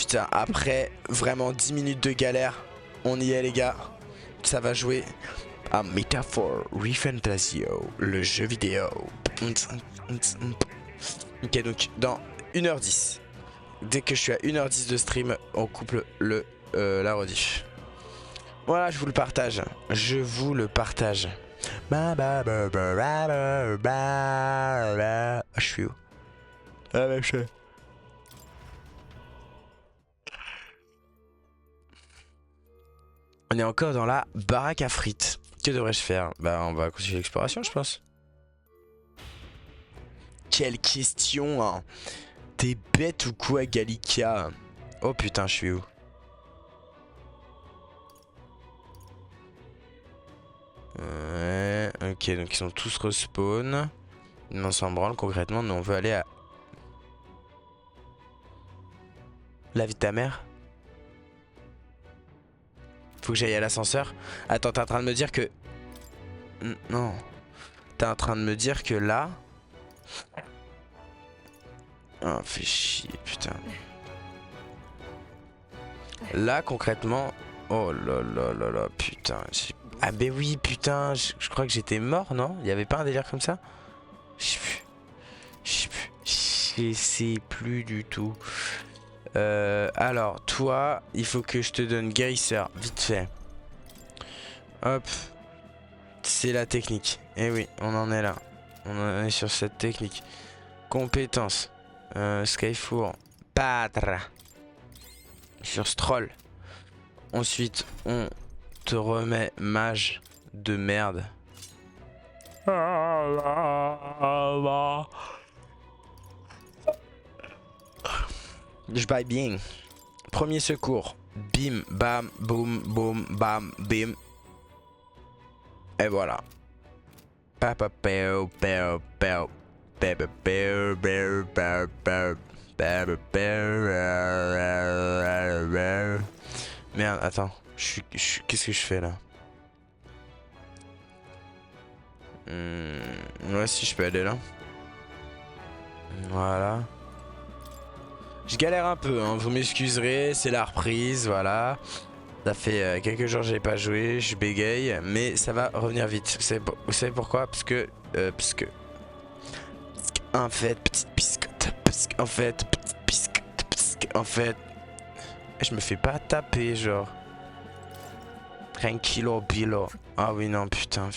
putain, après vraiment 10 minutes de galère, on y est les gars. Ça va jouer à Metaphor ReFantasio, le jeu vidéo. Ok, donc dans 1h10, dès que je suis à 1h10 de stream, on coupe la rediff. Voilà, je vous le partage. Je vous le partage. Je suis où? Ah bah, je suis. On est encore dans la baraque à frites. Que devrais-je faire? Bah on va continuer l'exploration je pense. Quelle question hein. T'es bête ou quoi Gallica? Oh putain je suis où? Ouais, ok donc ils sont tous respawn. On s'en branle concrètement, nous on veut aller à... La vie de ta mère? Faut que j'aille à l'ascenseur. Attends, t'es en train de me dire que... Non. T'es en train de me dire que là... Oh, fais chier, putain. Là, concrètement... Oh là là là là, putain. Ah ben oui, putain, je crois que j'étais mort, non? Il y avait pas un délire comme ça? Je sais plus. Je sais plus du tout. Alors, toi, il faut que je te donne guérisseur, vite fait. Hop. C'est la technique. Eh oui, on en est là. On en est sur cette technique. Compétence. Skyfour. Patre. Sur Stroll. Ensuite, on te remet mage de merde. Je baille bien. Premier secours. Bim, bam, boum, boum, bam, bim. Et voilà. Papa peu peu peu. Merde, attends. Qu'est-ce que je fais là? Ouais, si je peux aller là. Voilà. Je galère un peu, hein. Vous m'excuserez, c'est la reprise, voilà. Ça fait quelques jours que j'ai pas joué, je bégaye, mais ça va revenir vite. Vous savez pourquoi? Parce que en fait, petite biscotte, en fait, petite biscotte, en fait, je me fais pas taper, genre. Tranquilo, bilo. Ah oui, non, putain.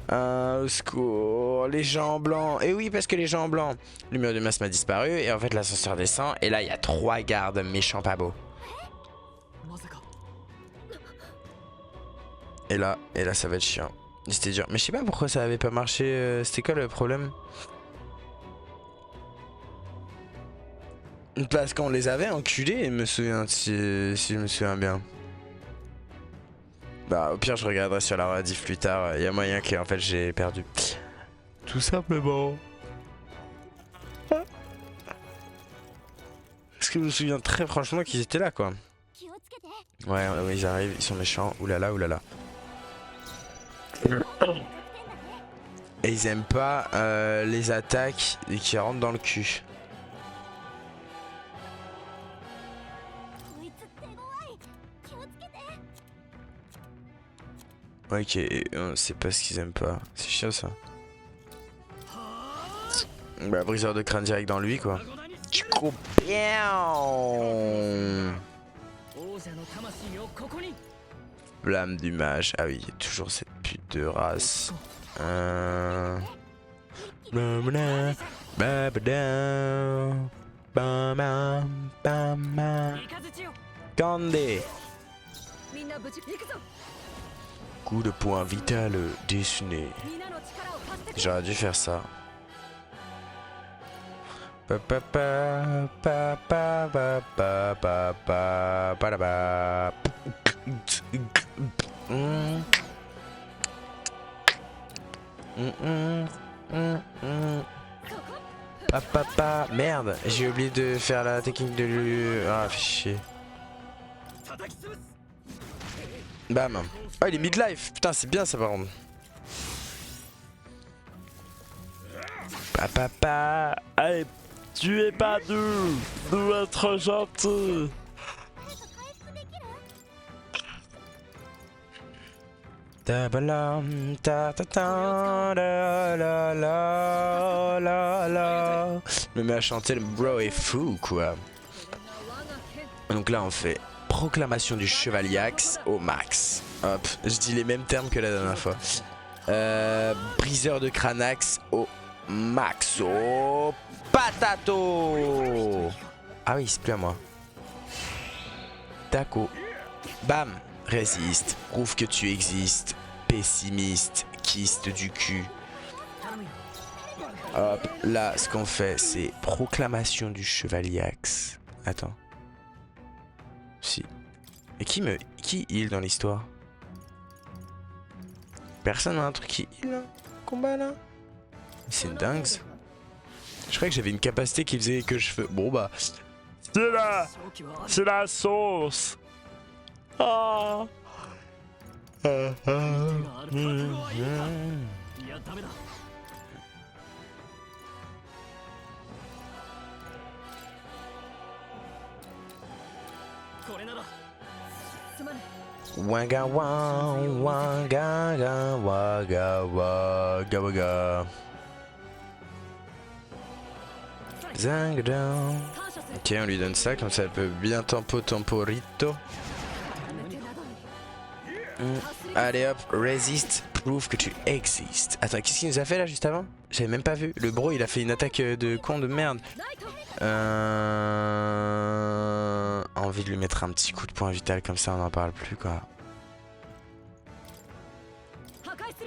Ah, au secours, les gens blancs. Et oui, parce que les gens blancs. Le mur de masse m'a disparu, et en fait, l'ascenseur descend, et là, il y a 3 gardes méchants pas beaux. Et là, ça va être chiant. C'était dur. Mais je sais pas pourquoi ça avait pas marché. C'était quoi le problème? Parce qu'on les avait enculés, je me souviens, si je me souviens bien. Bah, au pire, je regarderai sur la rediff plus tard. Il y a moyen que en fait j'ai perdu. Tout simplement. Parce que je me souviens très franchement qu'ils étaient là, quoi. Ouais, ouais, ils arrivent, ils sont méchants. Oulala, oulala. Et ils aiment pas les attaques qui rentrent dans le cul. Ok, c'est pas ce qu'ils aiment pas. C'est chiant ça. Bah, briseur de crâne direct dans lui, quoi. Tu coupes bien. Blâme du mage. Ah oui, il y a toujours cette pute de race. Kandé. Coup de poing vital dessiné. J'aurais dû faire ça. Merde, j'ai oublié de faire la technique de lui. Ah, chier. Bam. Oh, il est midlife. Putain, c'est bien ça par contre. Allez, Tu es pas de être gentil. Ta ta ta ta la la la la la. Me met à chanter, le bro est fou quoi. Donc là on fait proclamation du chevaliax au max. Hop, je dis les mêmes termes que la dernière fois. Briseur de cranax au max. Oh patato. Ah oui, c'est plus à moi. Taco. Bam. Résiste. Prouve que tu existes. Pessimiste. Kyste du cul. Hop. Là, ce qu'on fait, c'est proclamation du chevaliax. Attends. Si. Et qui heal dans l'histoire? Personne n'a un truc qui heal là? Combat là? C'est une dingue. Je croyais que j'avais une capacité qui faisait que je fais. Bon bah. C'est la sauce. Ah. Wanga wanga waga waga waga. Zangdown. Ok, on lui donne ça, comme ça elle peut bien temporito. Allez hop, résiste, prouve que tu existes. Attends, qu'est-ce qu'il nous a fait là juste avant? J'avais même pas vu. Le bro il a fait une attaque de con de merde. Envie de lui mettre un petit coup de poing vital comme ça on n'en parle plus quoi.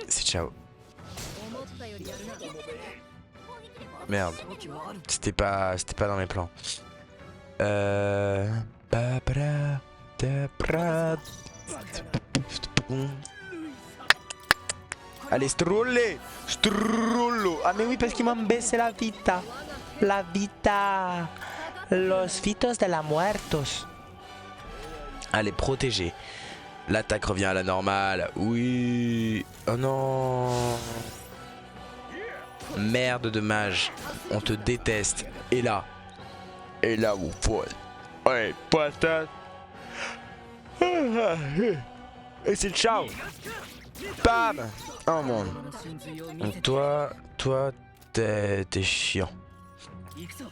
C'est ciao. Merde. C'était pas dans mes plans. Allez, strollo. Ah mais oui, parce qu'ils m'ont baissé la vita. La vita. Los vitos de la muertos. Allez, protégé. L'attaque revient à la normale. Oui. Oh non. Merde de mage. On te déteste. Et là, mon pote. Ouais, patate. Et c'est ciao. Bam. Oh mon. Donc toi, t'es chiant.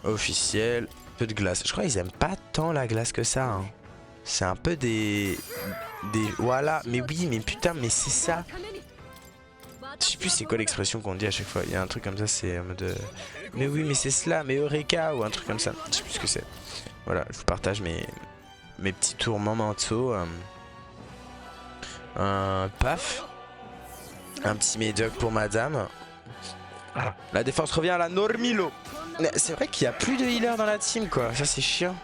Officiel. Peu de glace. Je crois qu'ils aiment pas tant la glace que ça. Hein. C'est un peu des... Voilà. Mais oui, mais putain, mais c'est ça. Je sais plus c'est quoi l'expression qu'on dit à chaque fois. Il y a un truc comme ça, c'est en mode... Mais oui, mais c'est cela, mais Eureka ou un truc comme ça. Je sais plus ce que c'est. Voilà, je vous partage mes petits tourments mentaux. Paf. Un petit médoc pour madame. La défense revient à la normilo. C'est vrai qu'il n'y a plus de healer dans la team quoi. Ça c'est chiant.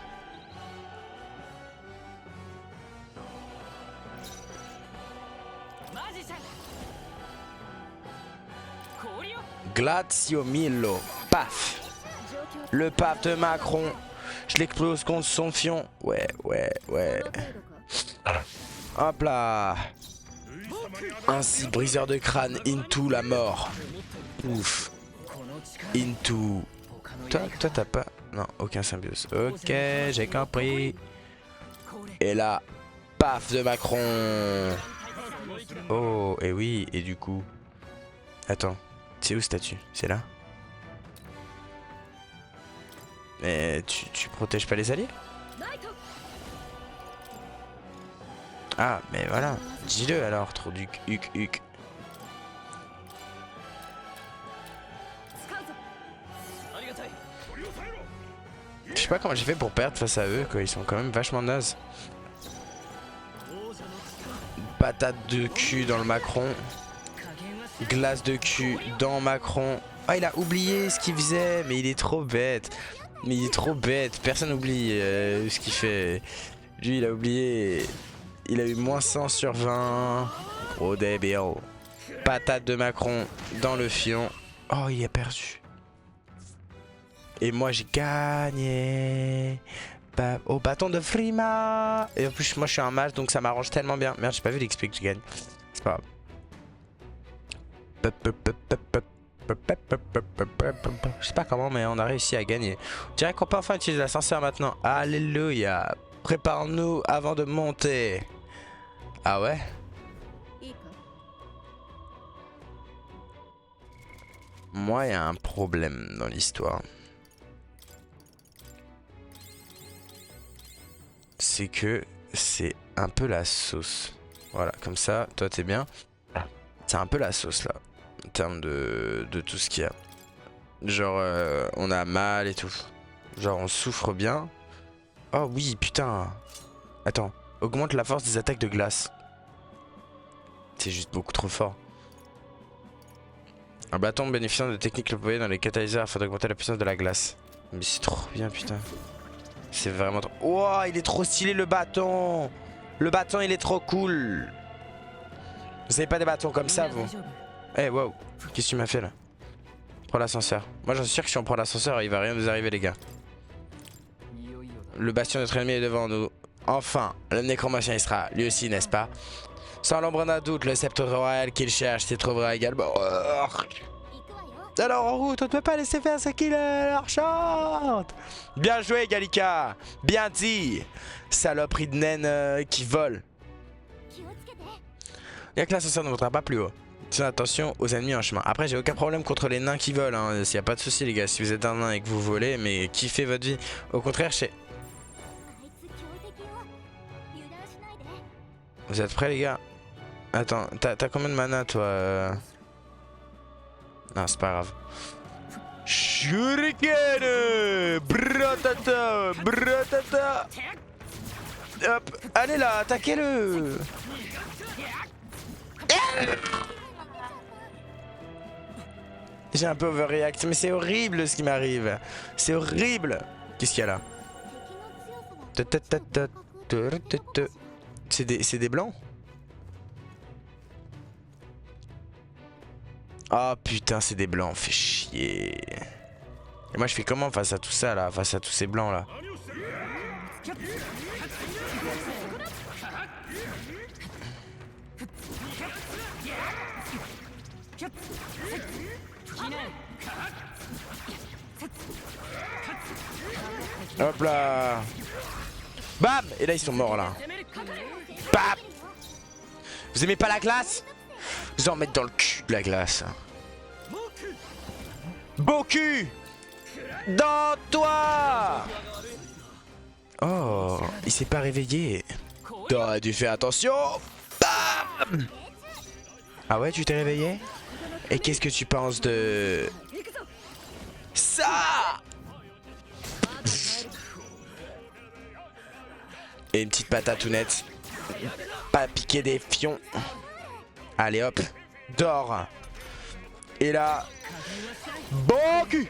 Glazio Milo. Paf. Le paf de Macron. Je l'explose contre son fion. Ouais. Hop là. Ainsi, briseur de crâne into la mort. Ouf. Into. Toi t'as pas... Non, aucun symbiose. Ok, j'ai compris. Et là, paf de Macron. Oh, et oui, et du coup... Attends, c'est où statue? C'est là? Mais tu protèges pas les alliés? Ah, mais voilà. Dis-le alors, trop du huc. Je sais pas comment j'ai fait pour perdre face à eux, quoi. Ils sont quand même vachement nazes. Patate de cul dans le Macron. Glace de cul dans Macron. Ah, il a oublié ce qu'il faisait, mais il est trop bête. Personne n'oublie ce qu'il fait. Lui, il a oublié. Il a eu moins 100 sur 20. Gros débile. Patate de Macron dans le fion. Oh, il a perdu. Et moi, j'ai gagné. Au bâton de Frima. Et en plus, moi, je suis un mage, donc ça m'arrange tellement bien. Merde, j'ai pas vu l'XP que je gagne. C'est pas grave. Je sais pas comment, mais on a réussi à gagner. On dirait qu'on peut enfin utiliser l'ascenseur maintenant. Alléluia. Prépare-nous avant de monter. Ah ouais? Moi, il y a un problème dans l'histoire. C'est que c'est un peu la sauce. Voilà, comme ça, toi t'es bien. C'est un peu la sauce là, en termes de tout ce qu'il y a. Genre, on a mal et tout. Genre, on souffre bien. Oh oui, putain. Attends, augmente la force des attaques de glace. C'est juste beaucoup trop fort. Un bâton bénéficiant de techniques déployées dans les catalyseurs afin d'augmenter la puissance de la glace. Mais c'est trop bien, putain. C'est vraiment trop... Oh, il est trop stylé le bâton. Le bâton, il est trop cool. Vous avez pas des bâtons comme ça, vous? Eh, wow. Qu'est-ce que tu m'as fait, là? Prends l'ascenseur. Moi, j'en suis sûr que si on prend l'ascenseur, il va rien nous arriver, les gars. Le bastion de notre ennemi est devant nous. Enfin, le nécromancien, il sera lui aussi, n'est-ce pas? Sans l'ombre d'un doute, le sceptre royal qu'il cherche s'y trouvera également. Alors en route, on ne peut pas laisser faire ce qu'il leur chante. Bien joué, Gallica. Bien dit. Saloperie de naine qui vole. Il y a que l'ascenseur ne montera pas plus haut. Tiens attention aux ennemis en chemin. Après, j'ai aucun problème contre les nains qui volent. Hein. S'il n'y a pas de souci, les gars. Si vous êtes un nain et que vous volez, mais kiffez votre vie. Au contraire, Vous êtes prêts, les gars? Attends, t'as combien de mana, toi? Non, c'est pas grave. Shuriken! Bratata! Bratata! Hop! Allez là, attaquez-le! J'ai un peu overreact, mais c'est horrible ce qui m'arrive. C'est horrible! Qu'est-ce qu'il y a là? C'est des blancs? Oh putain, c'est des blancs, fait chier. Et moi je fais comment face à tout ça là, face à tous ces blancs là? Hop là. Bam. Et là ils sont morts là. Bam. Vous aimez pas la glace? Vous en mettez dans le cul de la glace. Beau cul. Dans toi. Oh, il s'est pas réveillé. T'aurais dû faire attention. Bam. Ah ouais, tu t'es réveillé? Et qu'est-ce que tu penses de... ça? Et une petite patate tout nette. Pas piquer des fions. Allez hop. Dors. Et là... bon cul.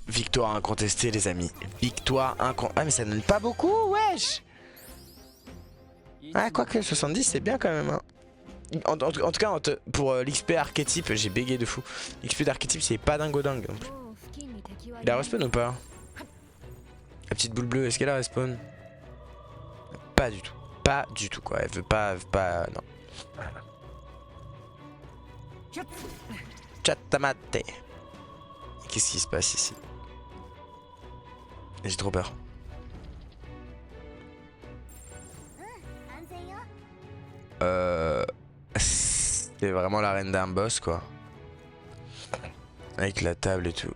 Victoire incontestée, les amis. Victoire incontestée. Ah mais ça donne pas beaucoup, wesh. Ah quoique 70 c'est bien quand même hein. En tout cas pour l'XP archétype j'ai bégayé de fou. L'XP d'archétype c'est pas dingo dingue non plus. Il a respawn ou pas? La petite boule bleue est-ce qu'elle a respawn? Pas du tout. Pas du tout quoi. Elle veut pas non. Chatamate. Qu'est-ce qui se passe ici? J'ai trop peur. C'est vraiment l'arène d'un boss quoi. Avec la table et tout.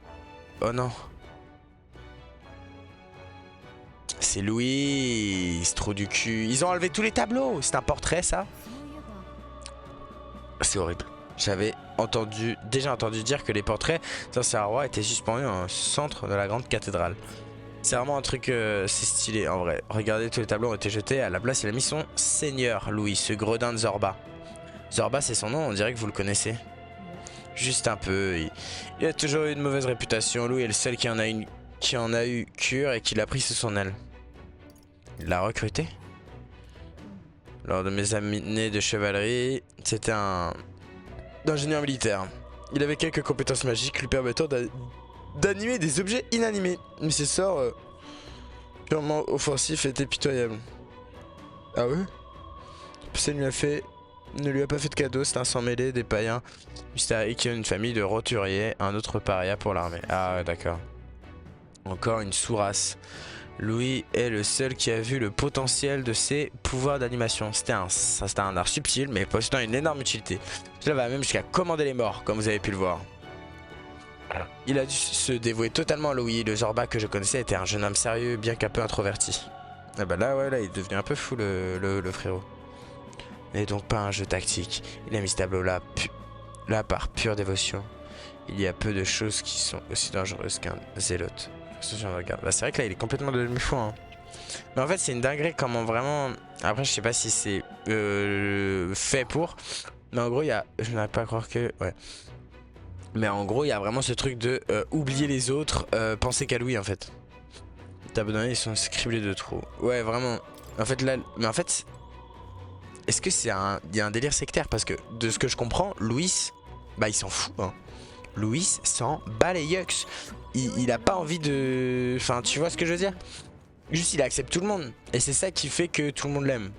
Oh non. C'est Louis, ce trou du cul. Ils ont enlevé tous les tableaux. C'est un portrait ça? C'est horrible. J'avais déjà entendu dire que les portraits d'anciens rois étaient suspendus au centre de la grande cathédrale. C'est vraiment un truc, c'est stylé en vrai. Regardez, tous les tableaux ont été jetés. À la place, il a mis son seigneur Louis, ce gredin de Zorba. Zorba, c'est son nom, on dirait que vous le connaissez. Juste un peu. Il a toujours eu une mauvaise réputation. Louis est le seul qui en a eu cure et qui l'a pris sous son aile. Il l'a recruté. Lors de mes années de chevalerie, c'était un ingénieur militaire. Il avait quelques compétences magiques lui permettant d'animer des objets inanimés. Mais ses sorts purement offensifs étaient pitoyables. Ah ouais? Ça lui a fait ne lui a pas fait de cadeau, c'est un sang mêlé, des païens mystériques, une famille de roturiers, un autre paria pour l'armée. Ah ouais, d'accord. Encore une sous-race. Louis est le seul qui a vu le potentiel de ses pouvoirs d'animation. C'était un art subtil, mais possédant une énorme utilité. Cela va même jusqu'à commander les morts, comme vous avez pu le voir. Il a dû se dévouer totalement à Louis. Le Zorba que je connaissais était un jeune homme sérieux, bien qu'un peu introverti. Ah bah là, ouais, là, il est devenu un peu fou, le frérot. Il n'est donc pas un jeu tactique. Il a mis ce tableau là par pure dévotion. Il y a peu de choses qui sont aussi dangereuses qu'un zélote. Bah, c'est vrai que là il est complètement devenu fou hein. Mais en fait c'est une dinguerie comment vraiment. Après je sais pas si c'est fait pour. Mais en gros il y a. Je n'arrive pas à croire que. Ouais. Mais en gros il y a vraiment ce truc de oublier les autres, penser qu'à lui en fait. Tes abonnés ils sont scriblés de trop. Ouais vraiment. En fait là. Mais en fait. Est-ce que c'est un. Il y a un délire sectaire parce que de ce que je comprends, Louis. Bah il s'en fout hein. Louis s'en bat les yucks. Il a pas envie de... Enfin, tu vois ce que je veux dire? Juste, il accepte tout le monde. Et c'est ça qui fait que tout le monde l'aime.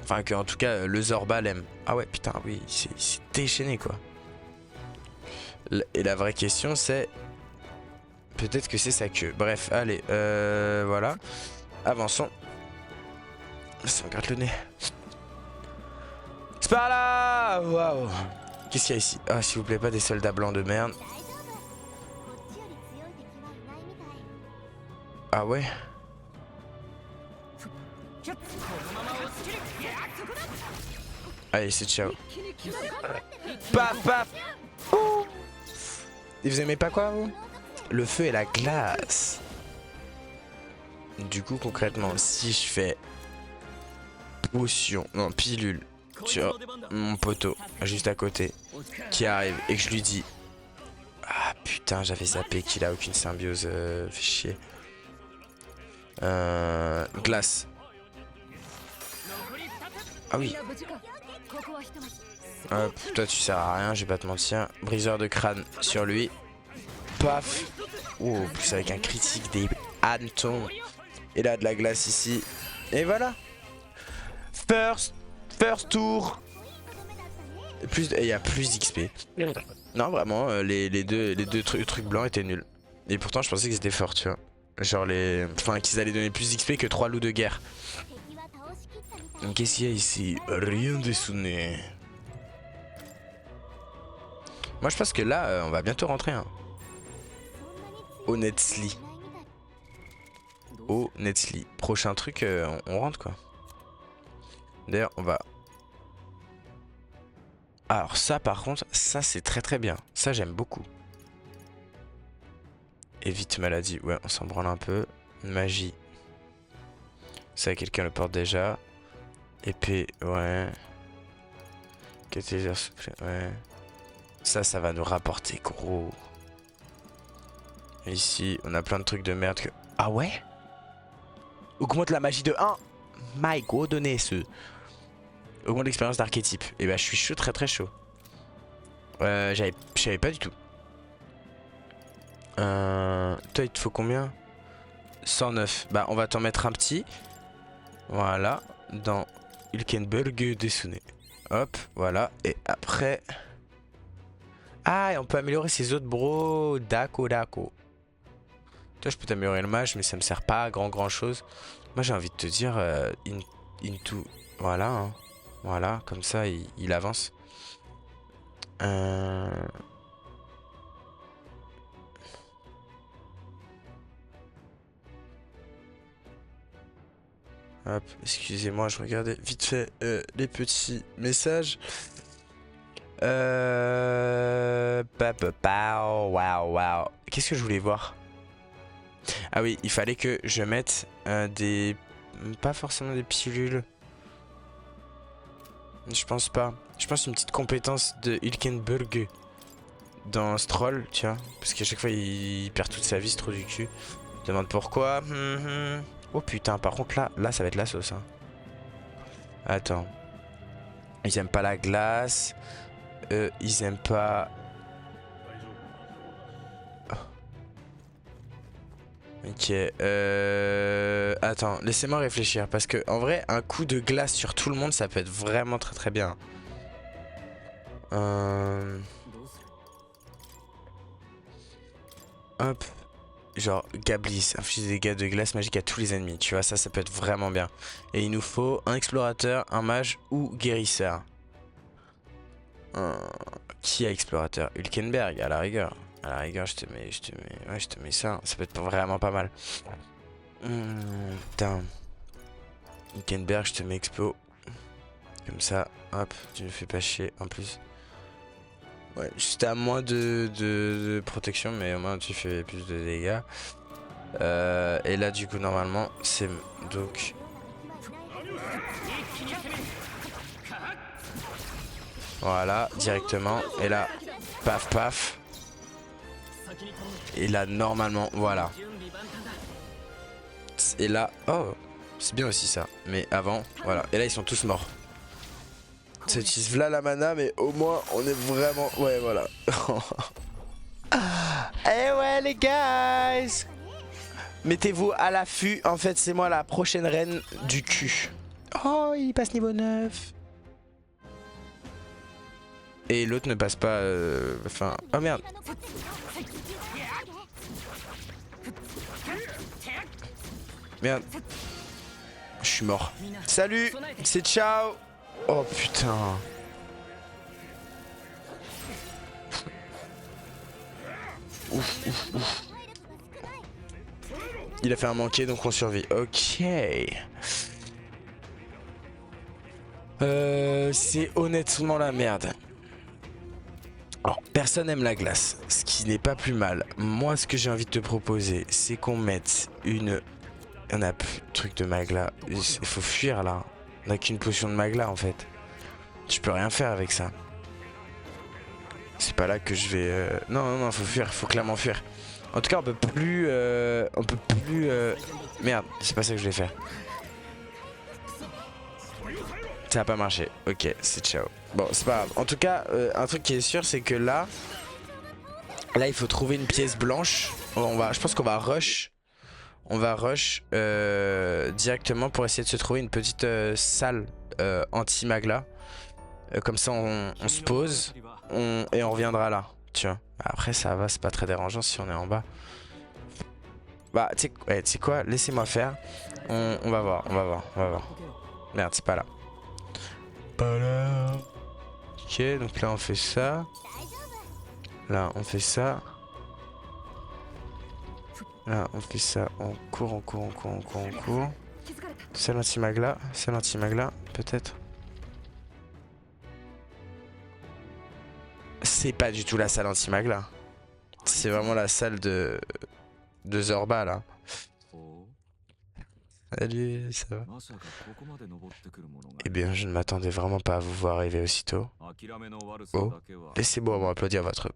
Enfin, que en tout cas, le Zorba l'aime. Ah ouais, putain, oui, c'est déchaîné, quoi. Et la vraie question, c'est... Peut-être que c'est sa queue. Bref, allez, voilà. Avançons. Ça me gratte le nez. C'est par là! Waouh! Qu'est-ce qu'il y a ici? Ah, s'il vous plaît, pas des soldats blancs de merde. Ah ouais? Allez, c'est ciao. Paf, paf. Ouh. Et vous aimez pas quoi, vous? Le feu et la glace. Du coup, concrètement, si je fais potion, non, pilule, sur mon poteau, juste à côté, qui arrive et que je lui dis... Ah putain, j'avais zappé qu'il a aucune symbiose, fait chier. Glace. Ah oui. Hop, toi tu sers à rien, je vais pas te mentir. Briseur de crâne sur lui. Paf. Oh, plus avec un critique des hannetons. Et là de la glace ici. Et voilà. First tour. Et il y a plus d'XP. Non vraiment, les deux trucs blancs étaient nuls. Et pourtant je pensais qu'ils étaient forts, tu vois. Genre enfin qu'ils allaient donner plus d'XP que 3 loups de guerre. Qu'est-ce qu'il y a ici? Rien de sonné. Moi je pense que là on va bientôt rentrer hein. Honestly. Honestly. Prochain truc, on rentre quoi. D'ailleurs on va... Alors ça par contre, ça c'est très très bien. Ça j'aime beaucoup. Évite maladie, ouais on s'en branle un peu. Magie. Ça quelqu'un le porte déjà. Épée, ouais. Catalyseur soufflé, ouais. Ça va nous rapporter gros. Ici, on a plein de trucs de merde que... Ah ouais? Augmente la magie de 1. My god, donnez ce. Augmente l'expérience d'archétype. Et bah je suis chaud, très très chaud. Je savais pas du tout. Toi il te faut combien? 109. Bah on va t'en mettre un petit. Voilà. Dans Hilkenberg Desune. Hop, voilà. Et après... Ah, et on peut améliorer ses autres bros. Dako. Toi, je peux t'améliorer le mage, mais ça me sert pas à grand chose. Moi, j'ai envie de te dire... into... Voilà, hein. Voilà, comme ça, il avance. Hop, excusez-moi, je regardais vite fait les petits messages. Wow. Qu'est-ce que je voulais voir? Ah oui, il fallait que je mette des... Pas forcément des pilules. Je pense pas. Je pense une petite compétence de Hilkenberg dans Stroll, tu vois. Parce qu'à chaque fois, il perd toute sa vie, c'est trop du cul. Je me demande pourquoi. Oh putain, par contre, là, ça va être la sauce. Hein. Attends. Ils aiment pas la glace. Ils aiment pas... Ok. Attends, laissez-moi réfléchir. Parce que en vrai, un coup de glace sur tout le monde, ça peut être vraiment très très bien. Hop. Genre, Gablis, inflige des dégâts de glace magique à tous les ennemis. Tu vois, ça peut être vraiment bien. Et il nous faut un explorateur, un mage ou guérisseur. Qui a explorateur? Hulkenberg, à la rigueur. À la rigueur, ouais, je te mets ça. Ça peut être vraiment pas mal. Putain. Hulkenberg, je te mets explo. Comme ça, hop, tu me fais pas chier en plus. Ouais, juste à moins de protection, mais au moins tu fais plus de dégâts. Et là, du coup, normalement, c'est donc. Voilà, directement. Et là, paf, paf. Et là, normalement, voilà. Et là, oh, c'est bien aussi ça. Mais avant, voilà. Et là, ils sont tous morts. Ça utilise là la mana, mais au moins, on est vraiment. Ouais, voilà. Eh ouais, les guys! Mettez-vous à l'affût. En fait, c'est moi la prochaine reine du cul. Oh, il passe niveau 9. Et l'autre ne passe pas. Enfin. Oh merde. Merde. Je suis mort. Salut, c'est ciao. Oh putain. Ouf, ouf, ouf. Il a fait un manqué, donc on survit. Ok. C'est honnêtement la merde. Alors, personne aime la glace, ce qui n'est pas plus mal. Moi, ce que j'ai envie de te proposer, c'est qu'on mette une... On a plus de truc de magla. Il faut fuir là. On a qu'une potion de magla en fait. Je peux rien faire avec ça. C'est pas là que je vais... Non, non, non, faut fuir, faut clairement fuir. En tout cas, on peut plus... On peut plus... Merde, c'est pas ça que je voulais faire. Ça a pas marché. Ok, c'est ciao. Bon, c'est pas grave. En tout cas, un truc qui est sûr, c'est que là... Là, il faut trouver une pièce blanche. Je pense qu'on va rush. On va rush directement pour essayer de se trouver une petite salle anti-magla. Comme ça, on se pose et on reviendra là. Tu vois. Après, ça va, c'est pas très dérangeant si on est en bas. Bah, tu sais quoi, laissez-moi faire. On va voir, on va voir, on va voir. Merde, c'est pas là. Pas là. Ok, donc là, on fait ça. Là, on fait ça. Là, on fait ça. On court, on court, on court, on court, on court. C'est l'anti-magla. C'est l'anti-magla, peut-être. C'est pas du tout la salle anti-magla. C'est vraiment la salle de Zorba là. Salut, ça va? Eh bien, je ne m'attendais vraiment pas à vous voir arriver aussitôt. Oh, laissez-moi m'applaudir votre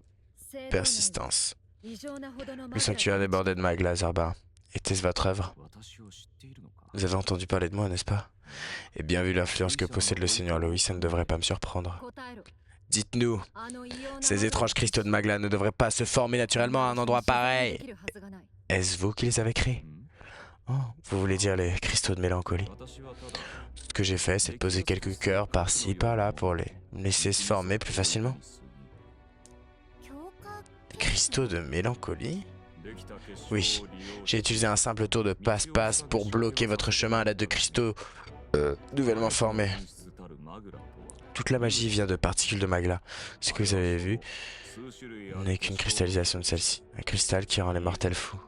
persistance. Le sanctuaire débordait de magla, Zorba. Était-ce votre œuvre? Vous avez entendu parler de moi, n'est-ce pas? Et bien vu l'influence que possède le Seigneur Louis, ça ne devrait pas me surprendre. Dites-nous, ces étranges cristaux de magla ne devraient pas se former naturellement à un endroit pareil. Est-ce vous qui les avez créés? Oh, vous voulez dire les cristaux de mélancolie? Tout ce que j'ai fait, c'est de poser quelques cœurs par-ci, par-là pour les laisser se former plus facilement. Des cristaux de mélancolie? Oui, j'ai utilisé un simple tour de passe-passe pour bloquer votre chemin à l'aide de cristaux nouvellement formés. Toute la magie vient de particules de magla. Ce que vous avez vu n'est qu'une cristallisation de celle-ci. Un cristal qui rend les mortels fous.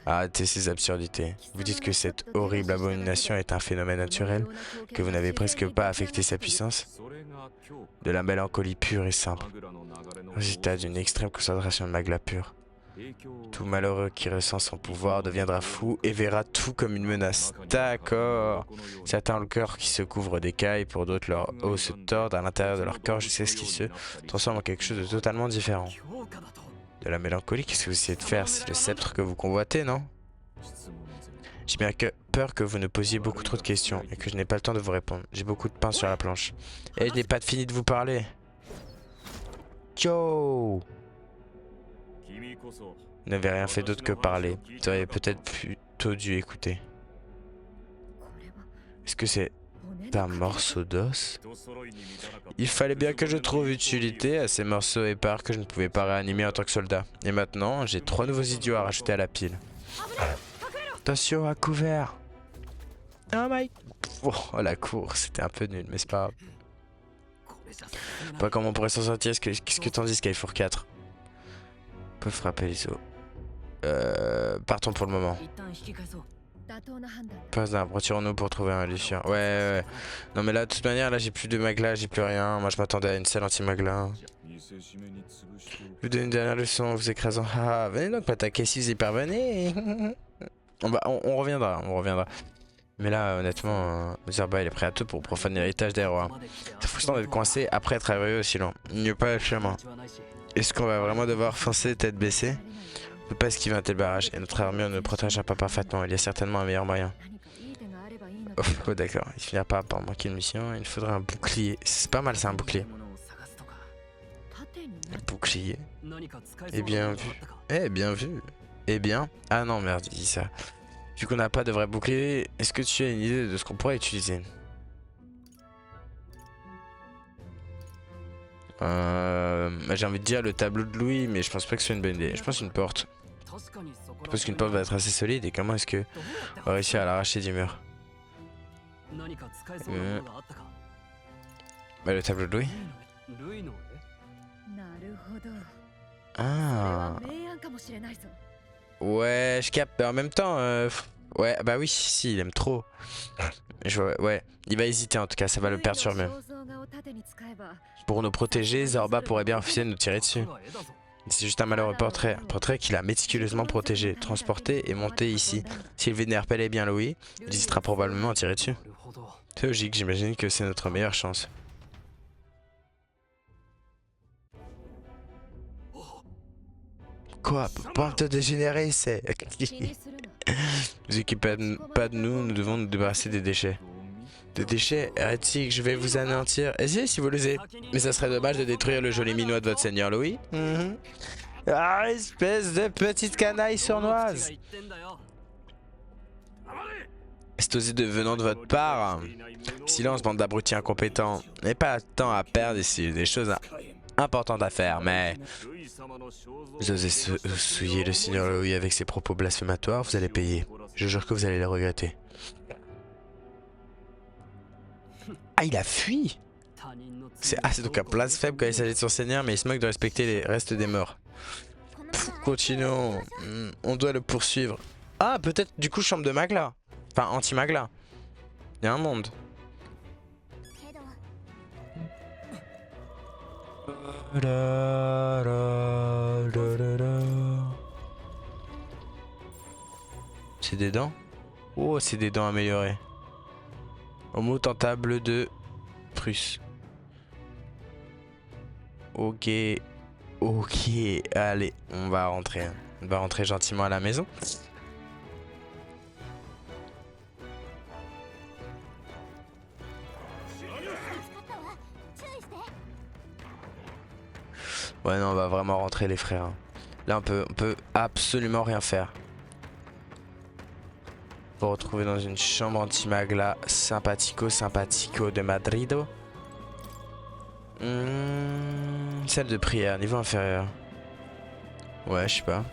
Arrêtez ces absurdités. Vous dites que cette horrible abomination est un phénomène naturel, que vous n'avez presque pas affecté sa puissance? De la mélancolie pure et simple. Résultat d'une extrême concentration de magla pure. Tout malheureux qui ressent son pouvoir deviendra fou et verra tout comme une menace. D'accord. Certains ont le cœur qui se couvre d'écailles, pour d'autres leur os se tordent à l'intérieur de leur corps jusqu'à ce qu'ils se transforment en quelque chose de totalement différent. De la mélancolie, qu'est-ce que vous essayez de faire? C'est le sceptre que vous convoitez, non? J'ai bien peur que vous ne posiez beaucoup trop de questions et que je n'ai pas le temps de vous répondre. J'ai beaucoup de pain sur la planche. Et je n'ai pas fini de vous parler. Yo! Vous n'avez rien fait d'autre que parler. Vous auriez peut-être plutôt dû écouter. Est-ce que c'est un morceau d'os? Il fallait bien que je trouve utilité à ces morceaux épars que je ne pouvais pas réanimer en tant que soldat. Et maintenant, j'ai 3 nouveaux idiots à rajouter à la pile. Attention à couvert. Oh my... Oh, la course, c'était un peu nul, mais c'est pas grave. Pas comment on pourrait s'en sortir. Qu'est-ce que t'en dis, Skyfall 4? On peut frapper les os. Partons pour le moment. Passe d'un, retirons-nous pour trouver un Lucien. Ouais. Non mais là, de toute manière, là j'ai plus de magla, j'ai plus rien. Moi je m'attendais à une selle anti-magla. Vous donnez une dernière leçon, vous écrasant. Ah, venez donc m'attaquer si vous y parvenez. On reviendra. Mais là, honnêtement, Zerba il est prêt à tout pour profaner l'héritage des rois. C'est frustrant d'être coincé après être arrivé aussi loin. Il n'y a pas le chemin. Est-ce qu'on va vraiment devoir foncer tête baissée? On ne peut pas esquiver un tel barrage et notre armure ne protégera pas parfaitement. Il y a certainement un meilleur moyen. Oh d'accord, il finira pas par manquer une mission. Il faudrait un bouclier. C'est pas mal ça, un bouclier. Bouclier. Eh bien vu. Bien vu. Eh bien. Ah non merde, il dit ça. Vu qu'on n'a pas de vrai bouclier, est-ce que tu as une idée de ce qu'on pourrait utiliser? J'ai envie de dire le tableau de Louis, mais je pense pas que ce soit une bonne idée. Je pense une porte. Je pense qu'une porte va être assez solide. Et comment est-ce que on va réussir à l'arracher du mur? Bah, le tableau de Louis. Ah. Ouais, je capte. En même temps, ouais, bah oui, si, il aime trop. Ouais, il va hésiter en tout cas, ça va le perturber. Pour nous protéger, Zorba pourrait bien refuser de nous tirer dessus. C'est juste un malheureux portrait. Un portrait qu'il a méticuleusement protégé, transporté et monté ici. S'il vénère bel et bien Louis, il hésitera probablement à tirer dessus. C'est logique, j'imagine que c'est notre meilleure chance. Quoi? Bande de dégénérés, c'est... Vous occupez pas de nous, nous devons nous débarrasser des déchets. Des déchets hérétiques, je vais vous anéantir. Essayez si vous l'osez. Mais ça serait dommage de détruire le joli minois de votre seigneur Louis. Ah, espèce de petite canaille sournoise. C'est osé venant de votre part. Silence, bande d'abrutis incompétents. N'avez pas de temps à perdre ici, des choses importantes à faire, mais... Vous osez souiller le seigneur Louis avec ses propos blasphématoires, vous allez payer. Je jure que vous allez le regretter. Ah, il a fui. C'est donc un blasphème quand il s'agit de son seigneur, mais il se moque de respecter les restes des morts. Continuons. On doit le poursuivre. Ah, peut-être du coup chambre de Magla. Enfin, anti-Magla. Il y a un monde. C'est des dents? Oh, c'est des dents améliorées. Homo tentable de Prusse. Ok. Allez, on va rentrer. On va rentrer gentiment à la maison. Ouais, non, on va vraiment rentrer les frères. Là, on peut absolument rien faire. Pour retrouver dans une chambre anti-magla sympathico de Madrido. Salle de prière, niveau inférieur. Ouais, je sais pas.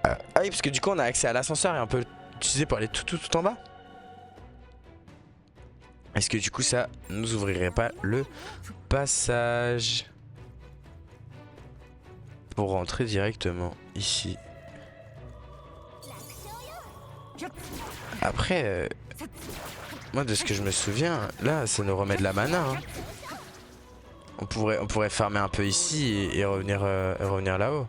Ah oui, parce que du coup, on a accès à l'ascenseur et on peut l'utiliser pour aller tout en bas. Est-ce que du coup, ça nous ouvrirait pas le passage pour rentrer directement ici? Après, moi de ce que je me souviens, là ça nous remet de la mana. Hein. On pourrait farmer un peu ici et revenir là-haut.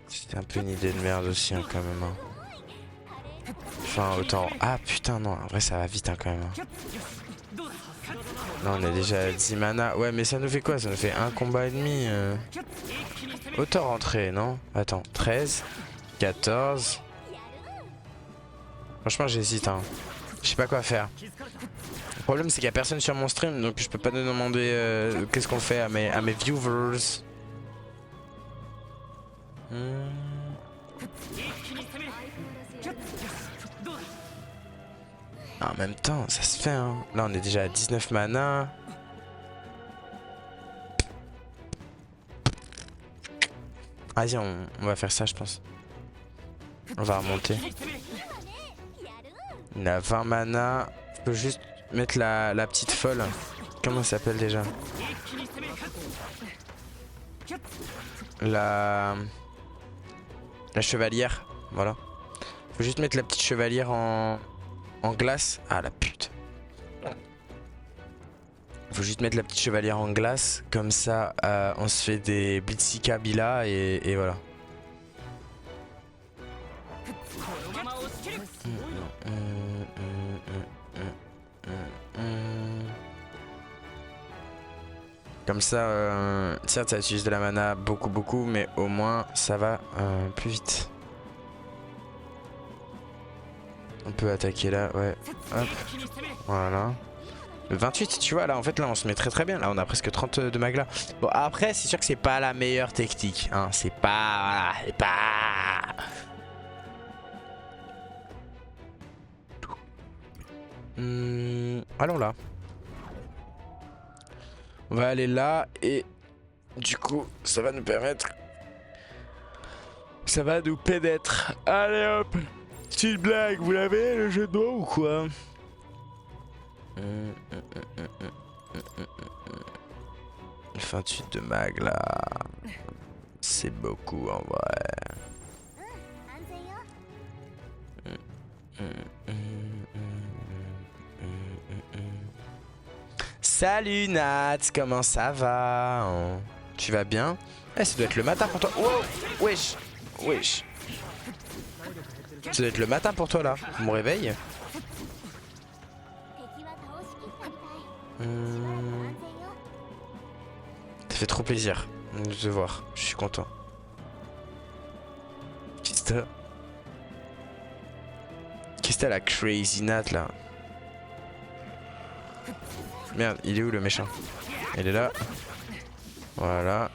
C'était un peu une idée de merde aussi hein, quand même. Hein. Enfin autant... Ah putain non, en vrai ça va vite hein, quand même. Hein. Là on est déjà à 10 mana. Ouais mais ça nous fait quoi? Ça nous fait un combat et demi. Autant rentrer, non? Attends, 13... 14. Franchement j'hésite hein. Je sais pas quoi faire. Le problème c'est qu'il y a personne sur mon stream, donc je peux pas demander qu'est-ce qu'on fait à mes viewers. En même temps, ça se fait hein. Là on est déjà à 19 mana. Vas-y, on va faire ça je pense. On va remonter. Il a 20 mana. Je peux juste mettre la petite folle. Comment ça s'appelle déjà? La chevalière. Voilà. Faut juste mettre la petite chevalière en glace. Ah la pute. Faut juste mettre la petite chevalière en glace. Comme ça, on se fait des Blitzika Bila et voilà. Comme ça, certes ça utilise de la mana beaucoup, mais au moins ça va plus vite. On peut attaquer là, ouais. Hop. Voilà. Le 28, tu vois, là en fait, là on se met très bien. Là on a presque 30 de magla. Bon, après, c'est sûr que c'est pas la meilleure technique. Hein. C'est pas. Voilà, c'est pas. Allons là. On va aller là et du coup ça va nous permettre. Ça va nous pénétrer. Allez hop. C'est une blague, vous l'avez le jeu de mots ou quoi? 28 de mag là. C'est beaucoup en vrai. Salut Nat, comment ça va? Tu vas bien? Eh, ça doit être le matin pour toi. Wow, wesh, wesh. Ça doit être le matin pour toi là, mon réveil. Ça fait trop plaisir de te voir, je suis content. Qu'est-ce que la crazy Nat là? Merde, il est où le méchant? Il est là. Voilà.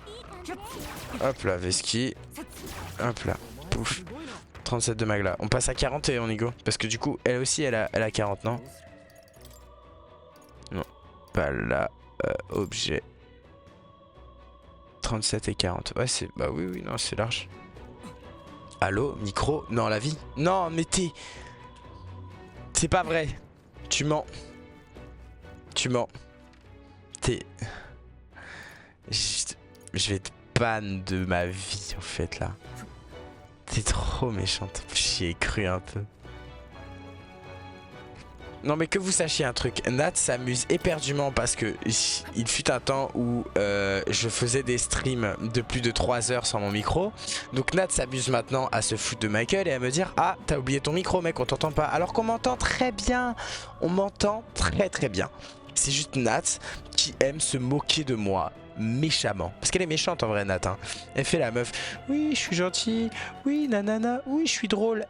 Hop là, Veski. Hop là. Pouf. 37 de magla. On passe à 40 et on y go. Parce que du coup, elle aussi, elle a 40, non? Non. Pas là. Objet. 37 et 40. Ouais, c'est... Bah oui, non, c'est large. Allô? Micro? Non, la vie? Non, mais t'es... C'est pas vrai. Tu mens. Tu mens. T'es... Je vais te ban de ma vie en fait là. T'es trop méchante. J'y ai cru un peu. Non mais que vous sachiez un truc, Nat s'amuse éperdument parce que il fut un temps où je faisais des streams de plus de 3 heures sans mon micro. Donc Nat s'amuse maintenant à se foutre de ma gueule et à me dire: ah, t'as oublié ton micro mec, on t'entend pas. Alors qu'on m'entend très bien. On m'entend très bien. C'est juste Nat qui aime se moquer de moi méchamment. Parce qu'elle est méchante en vrai Nat hein. Elle fait la meuf: oui je suis gentille, oui nanana, oui je suis drôle.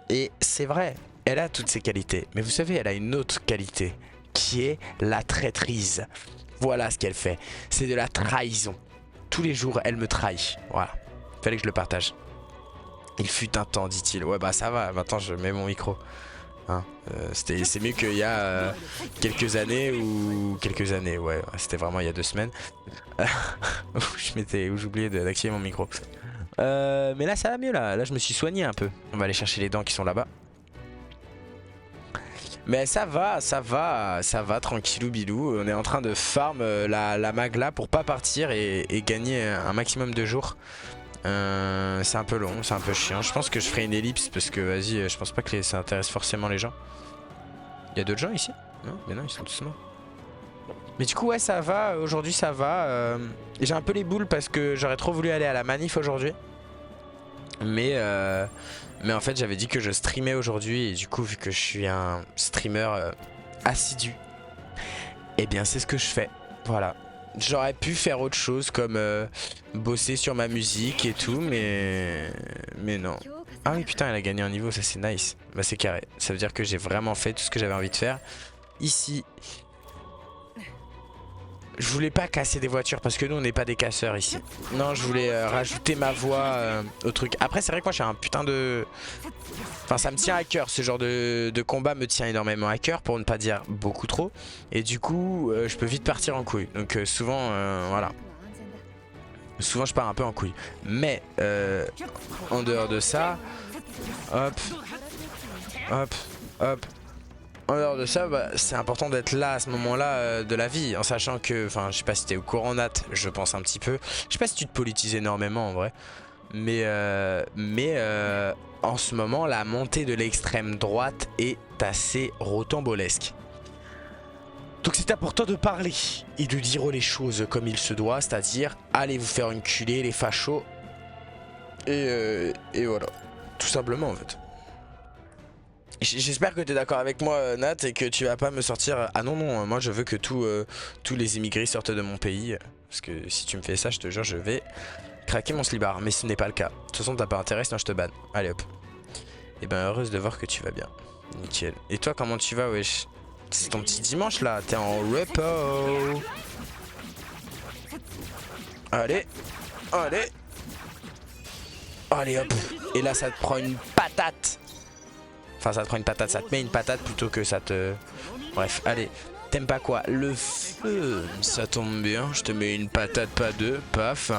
Et c'est vrai, elle a toutes ses qualités. Mais vous savez, elle a une autre qualité qui est la traîtrise. Voilà ce qu'elle fait. C'est de la trahison. Tous les jours elle me trahit. Voilà, fallait que je le partage. Il fut un temps, dit-il. Ouais bah ça va, maintenant je mets mon micro hein. C'est mieux qu'il y a quelques années ou quelques années, ouais, c'était vraiment il y a 2 semaines où j'oubliais d'activer mon micro. Mais là ça va mieux là je me suis soigné un peu. On va aller chercher les dents qui sont là-bas. Mais ça va tranquillou bilou. On est en train de farm la magla pour pas partir et gagner un maximum de jours. C'est un peu long, c'est un peu chiant. Je pense que je ferai une ellipse parce que vas-y, je pense pas que ça intéresse forcément les gens. Il y a d'autres gens ici? Non, mais non, ils sont tous morts. Mais du coup ouais ça va, aujourd'hui ça va. J'ai un peu les boules parce que j'aurais trop voulu aller à la manif aujourd'hui. Mais en fait j'avais dit que je streamais aujourd'hui et du coup vu que je suis un streamer assidu, et bien c'est ce que je fais, voilà. J'aurais pu faire autre chose comme bosser sur ma musique et tout, mais non. Ah oui, putain, elle a gagné un niveau, ça c'est nice. Bah c'est carré. Ça veut dire que j'ai vraiment fait tout ce que j'avais envie de faire. Ici, je voulais pas casser des voitures parce que nous on n'est pas des casseurs ici. Non, je voulais rajouter ma voix au truc. Après c'est vrai que moi j'ai un putain de... Enfin ça me tient à cœur, ce genre de combat me tient énormément à cœur pour ne pas dire beaucoup trop. Et du coup je peux vite partir en couille. Donc souvent voilà. Souvent je pars un peu en couille. Mais en dehors de ça, hop, hop, hop. En dehors de ça, bah, c'est important d'être là à ce moment-là de la vie, en sachant que, enfin, je sais pas si t'es au courant, Nat, je pense un petit peu. Je sais pas si tu te politises énormément en vrai, mais en ce moment, la montée de l'extrême droite est assez rocambolesque. Donc c'est important de parler et de dire les choses comme il se doit, c'est-à-dire allez vous faire enculer les fachos et voilà, tout simplement en fait. J'espère que tu es d'accord avec moi Nat et que tu vas pas me sortir ah non non moi je veux que tous les immigrés sortent de mon pays parce que si tu me fais ça je te jure je vais craquer mon slibard mais ce n'est pas le cas. De toute façon t'as pas intérêt sinon je te banne. Allez hop. Et ben heureuse de voir que tu vas bien. Nickel. Et toi comment tu vas wesh? C'est ton petit dimanche là, t'es en repos. Allez. Allez. Allez hop. Et là ça te prend une patate. Enfin ça te prend une patate, ça te met une patate plutôt que ça te... Bref, allez. T'aimes pas quoi? Le feu. Ça tombe bien, je te mets une patate, pas deux. Paf.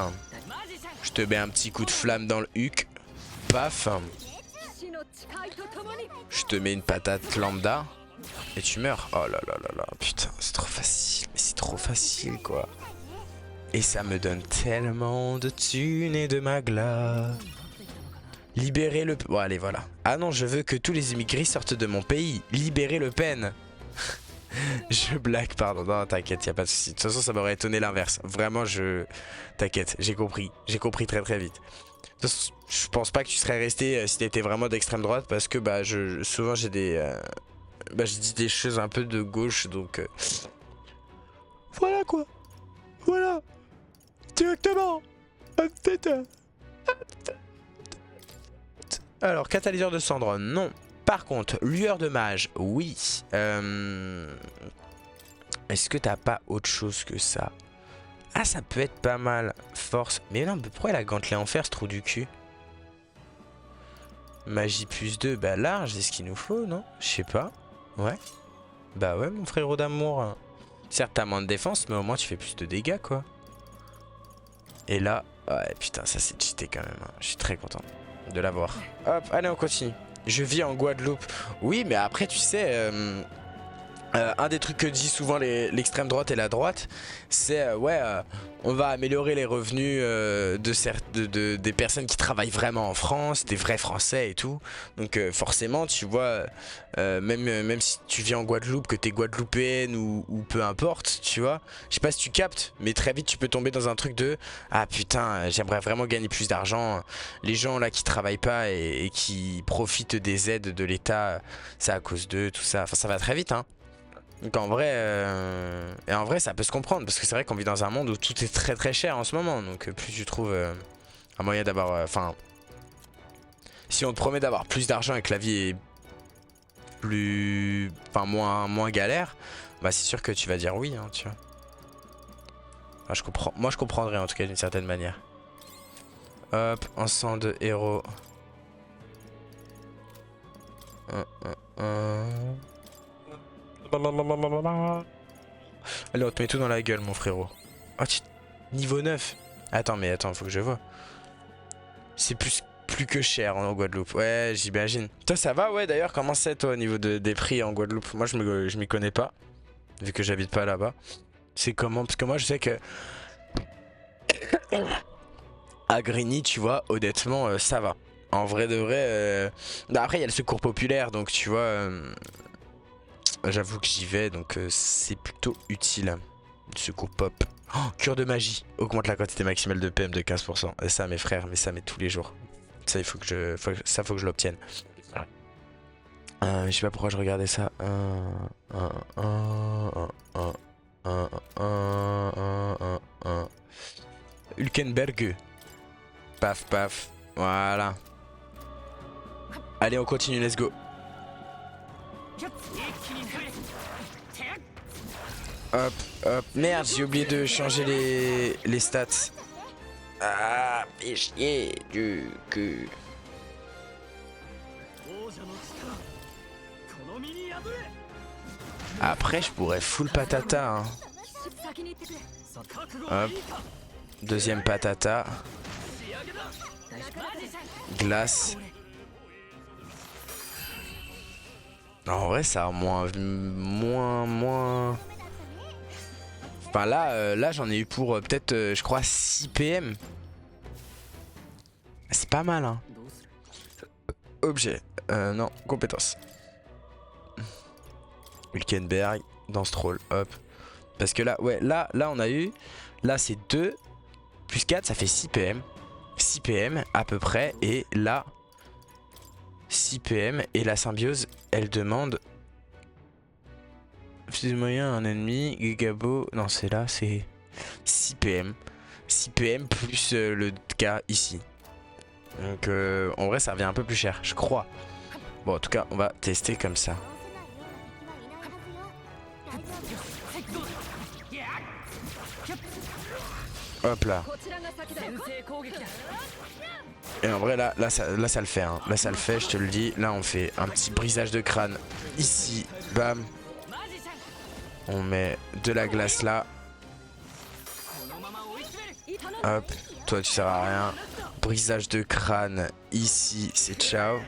Je te mets un petit coup de flamme dans le huc. Paf. Je te mets une patate lambda. Et tu meurs. Oh là là là là. Putain, c'est trop facile. Mais c'est trop facile quoi. Et ça me donne tellement de thunes et de magla. Libérer le... Bon allez voilà. Ah non je veux que tous les immigrés sortent de mon pays. Libérer Le Pen. Je blague pardon. Non t'inquiète y a pas de souci. De toute façon ça m'aurait étonné l'inverse. Vraiment je... T'inquiète j'ai compris. J'ai compris très très vite. De toute façon, je pense pas que tu serais resté si t'étais vraiment d'extrême droite. Parce que bah souvent j'ai des... Bah je dis des choses un peu de gauche donc... Voilà quoi. Voilà. Directement. Alors, catalyseur de cendres, non. Par contre, lueur de mage, oui. Est-ce que t'as pas autre chose que ça? Ah, ça peut être pas mal. Force. Mais non, mais pourquoi elle a gantelet en fer, ce trou du cul? Magie plus 2, bah large, c'est ce qu'il nous faut, non? Je sais pas. Ouais. Bah ouais, mon frérot d'amour. Certes, t'as moins de défense, mais au moins tu fais plus de dégâts, quoi. Et là, ouais, putain, ça c'est cheaté quand même. Hein. Je suis très content de l'avoir. Hop, allez, on continue. Je vis en Guadeloupe. Oui, mais après, tu sais, un des trucs que dit souvent l'extrême droite et la droite, c'est ouais, on va améliorer les revenus des personnes qui travaillent vraiment en France, des vrais Français et tout. Donc forcément, tu vois, même si tu vis en Guadeloupe, que t'es guadeloupéenne ou peu importe, tu vois. Je sais pas si tu captes, mais très vite tu peux tomber dans un truc de ah putain, j'aimerais vraiment gagner plus d'argent. Les gens là qui travaillent pas et qui profitent des aides de l'État, c'est à cause d'eux, tout ça. Enfin, ça va très vite, hein. Donc en vrai, ça peut se comprendre parce que c'est vrai qu'on vit dans un monde où tout est très très cher en ce moment. Donc plus tu trouves un moyen d'avoir, enfin, si on te promet d'avoir plus d'argent et que la vie est plus, enfin moins galère, bah c'est sûr que tu vas dire oui, hein, tu vois. Enfin, je comprends, moi je comprendrais en tout cas d'une certaine manière. Hop, un sang de héros. Allez, on te met tout dans la gueule, mon frérot. Oh, niveau 9. Attends, faut que je vois. C'est plus que cher en Guadeloupe. Ouais, j'imagine. Toi, ça va, ouais, d'ailleurs, comment c'est, toi, au niveau des prix en Guadeloupe? Moi, je m'y connais pas, vu que j'habite pas là-bas. C'est comment? Parce que moi, je sais que... à Grigny, tu vois, honnêtement, ça va. En vrai de vrai... Bah, après, il y a le secours populaire, donc, tu vois... J'avoue que j'y vais, donc c'est plutôt utile. Secours pop. Oh, cure de magie. Augmente la quantité maximale de PM de 15%. Et ça, mes frères, mais ça, mais tous les jours. Ça, il faut que je l'obtienne. Je sais pas pourquoi je regardais ça. Hulkenberg. Paf, paf. Voilà. Allez, on continue, let's go. Hop, hop. Merde, j'ai oublié de changer les stats. Ah, fais chier du cul. Après, je pourrais full patata. Hein. Hop. Deuxième patata. Glace. En vrai, ça a moins. Enfin, là j'en ai eu pour peut-être, je crois, 6 PM. C'est pas mal, hein. Objet. Non, compétence. Hülkenberg, dans Stroll, hop. Parce que là, ouais, là on a eu. Là, c'est 2 plus 4, ça fait 6 PM. 6 PM à peu près. Et là, 6 PM. Et la symbiose, elle demande. Plus moyen, un ennemi, Gigabo. Non, c'est là, c'est 6 PM. 6 PM plus le cas ici. Donc, en vrai, ça revient un peu plus cher, je crois. Bon, en tout cas, on va tester comme ça. Hop là. Et en vrai là ça le fait hein. Là ça le fait, je te le dis. Là on fait un petit brisage de crâne ici. Bam. On met de la glace là. Hop. Toi tu sers à rien. Brisage de crâne ici. C'est ciao.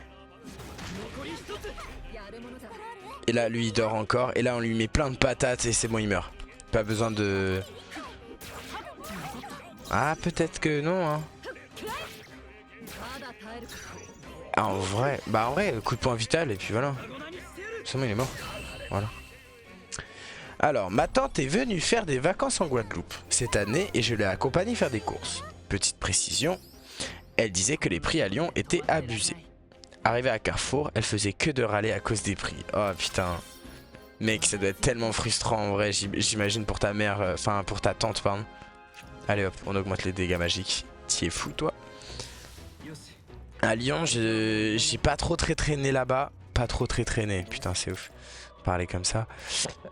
Et là lui il dort encore. Et là on lui met plein de patates et c'est bon, il meurt. Pas besoin de... Ah, peut-être que non, hein. Ah, en vrai, bah en vrai, coup de poing vital et puis voilà. C'est bon, il est mort. Voilà. Alors, ma tante est venue faire des vacances en Guadeloupe cette année et je l'ai accompagnée faire des courses. Petite précision, elle disait que les prix à Lyon étaient abusés. Arrivée à Carrefour, elle faisait que de râler à cause des prix. Oh putain. Mec, ça doit être tellement frustrant en vrai, j'imagine pour ta mère, enfin pour ta tante, pardon. Allez hop, on augmente les dégâts magiques. T'y es fou toi. À Lyon, j'ai pas trop traîné là-bas. Pas trop traîné. Putain, c'est ouf. Parler comme ça.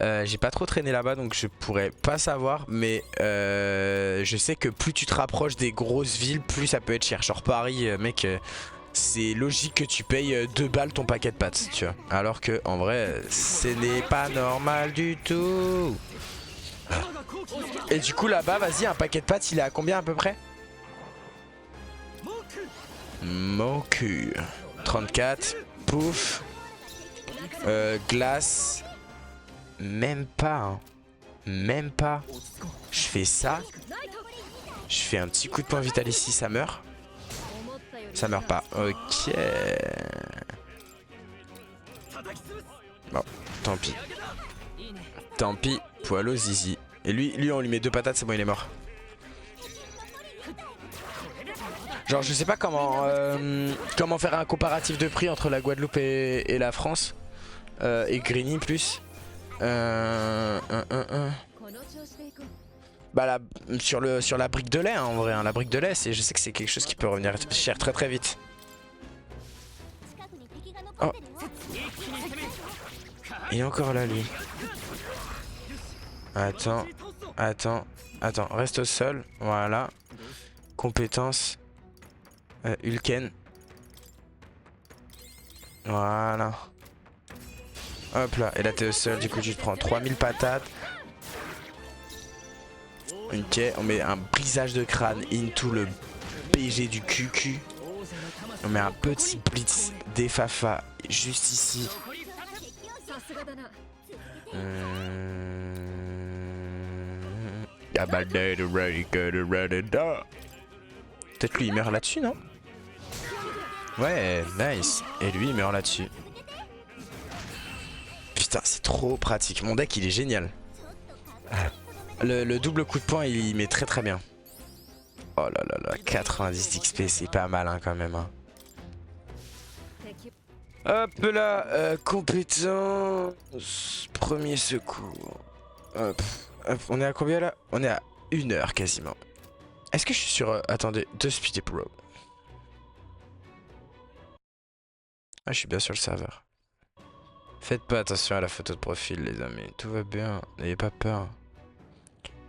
J'ai pas trop traîné là-bas, donc je pourrais pas savoir. Mais je sais que plus tu te rapproches des grosses villes, plus ça peut être cher. Genre Paris, mec, c'est logique que tu payes 2 balles ton paquet de pâtes, tu vois. Alors que en vrai, ce n'est pas normal du tout. Et du coup là-bas, vas-y, un paquet de pâtes, il est à combien à peu près? Mon cul. 34. Pouf. Glace. Même pas. Hein. Même pas. Je fais ça. Je fais un petit coup de poing vital ici, ça meurt. Ça meurt pas. Ok. Bon, tant pis. Tant pis. Poil au zizi. Et lui on lui met 2 patates, c'est bon, il est mort. Genre je sais pas comment comment faire un comparatif de prix entre la Guadeloupe et la France. Et Grigny plus. Bah sur la brique de lait hein, en vrai. Hein, la brique de lait, je sais que c'est quelque chose qui peut revenir cher très très vite. Oh. Il est encore là lui. Attends, reste au sol, voilà. Compétence. Hulken. Voilà. Hop là, et là t'es au sol, du coup tu te prends 3000 patates. Ok, on met un brisage de crâne into le PG du QQ. On met un petit blitz des Fafa juste ici. Peut-être lui il meurt là-dessus, non? Ouais, nice. Et lui il meurt là-dessus. Putain, c'est trop pratique. Mon deck il est génial. Le double coup de poing il met très très bien. Oh là là là, 90 d'XP c'est pas mal hein, quand même. Hein. Hop là, compétence. Premier secours. Hop, hop, on est à combien là? On est à 1 heure quasiment. Est-ce que je suis sur... attendez, de Speedy Pro. Ah, je suis bien sur le serveur. Faites pas attention à la photo de profil, les amis. Tout va bien. N'ayez pas peur.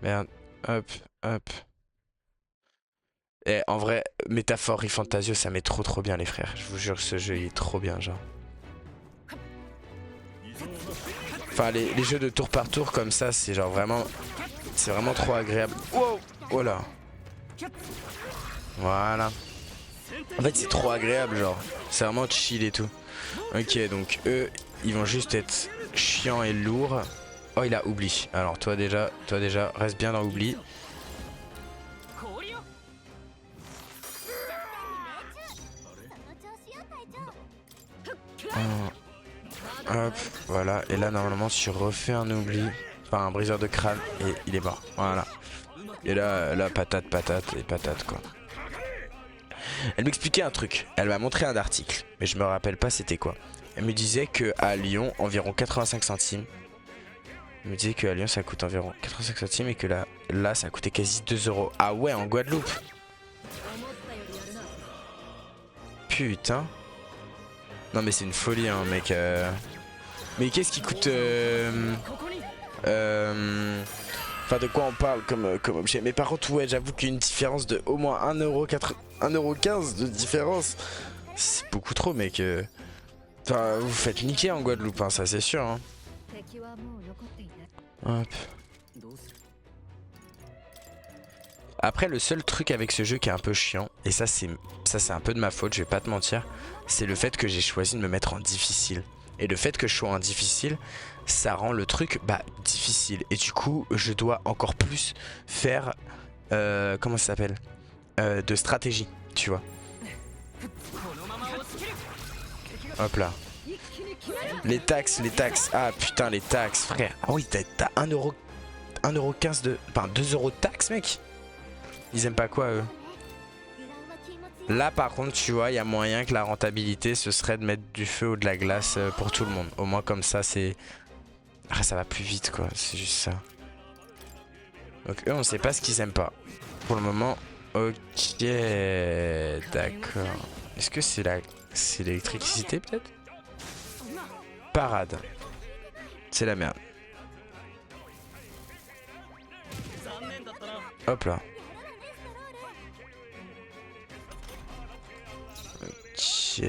Merde. Hop, hop. Et en vrai, métaphore et Fantasio, ça met trop bien, les frères. Je vous jure, ce jeu, il est trop bien, genre. Enfin, les jeux de tour par tour comme ça, c'est genre vraiment... C'est vraiment trop agréable. Wow! Oh là! Voilà. En fait, c'est trop agréable, genre. C'est vraiment chill et tout. Ok, donc eux, ils vont juste être chiants et lourds. Oh, il a oubli. Alors, toi déjà, reste bien dans oubli. Hop, voilà. Et là, normalement, tu refais un oubli. Enfin, un briseur de crâne. Et il est mort. Voilà. Et là, patate, et patate, quoi. Elle m'expliquait un truc. Elle m'a montré un article. Mais je me rappelle pas c'était quoi. Elle me disait que à Lyon, environ 85 centimes. Elle me disait qu'à Lyon, ça coûte environ 85 centimes. Et que là, ça coûtait quasi 2 euros. Ah ouais, en Guadeloupe. Putain. Non mais c'est une folie hein mec. Mais qu'est-ce qui coûte Enfin de quoi on parle comme objet. Mais par contre ouais j'avoue qu'il y a une différence de au moins 1,15€ de différence. C'est beaucoup trop mec. Enfin vous faites niquer en Guadeloupe hein, ça c'est sûr hein. Hop. Après le seul truc avec ce jeu qui est un peu chiant, et ça c'est un peu de ma faute, je vais pas te mentir, c'est le fait que j'ai choisi de me mettre en difficile. Et le fait que je sois en difficile, ça rend le truc difficile. Et du coup je dois encore plus faire comment ça s'appelle de stratégie, tu vois. Hop là. Les taxes, ah putain les taxes frère. Ah oui t'as 1,15€ de... Enfin 2€ de taxes mec. Ils aiment pas quoi eux. Là par contre tu vois il y a moyen que la rentabilité ce serait de mettre du feu ou de la glace pour tout le monde. Au moins comme ça c'est... Ah ça va plus vite quoi, c'est juste ça. Donc eux on sait pas ce qu'ils aiment pas. Pour le moment, ok d'accord. Est-ce que c'est l'électricité peut-être? Parade. C'est la merde. Hop là. Ok.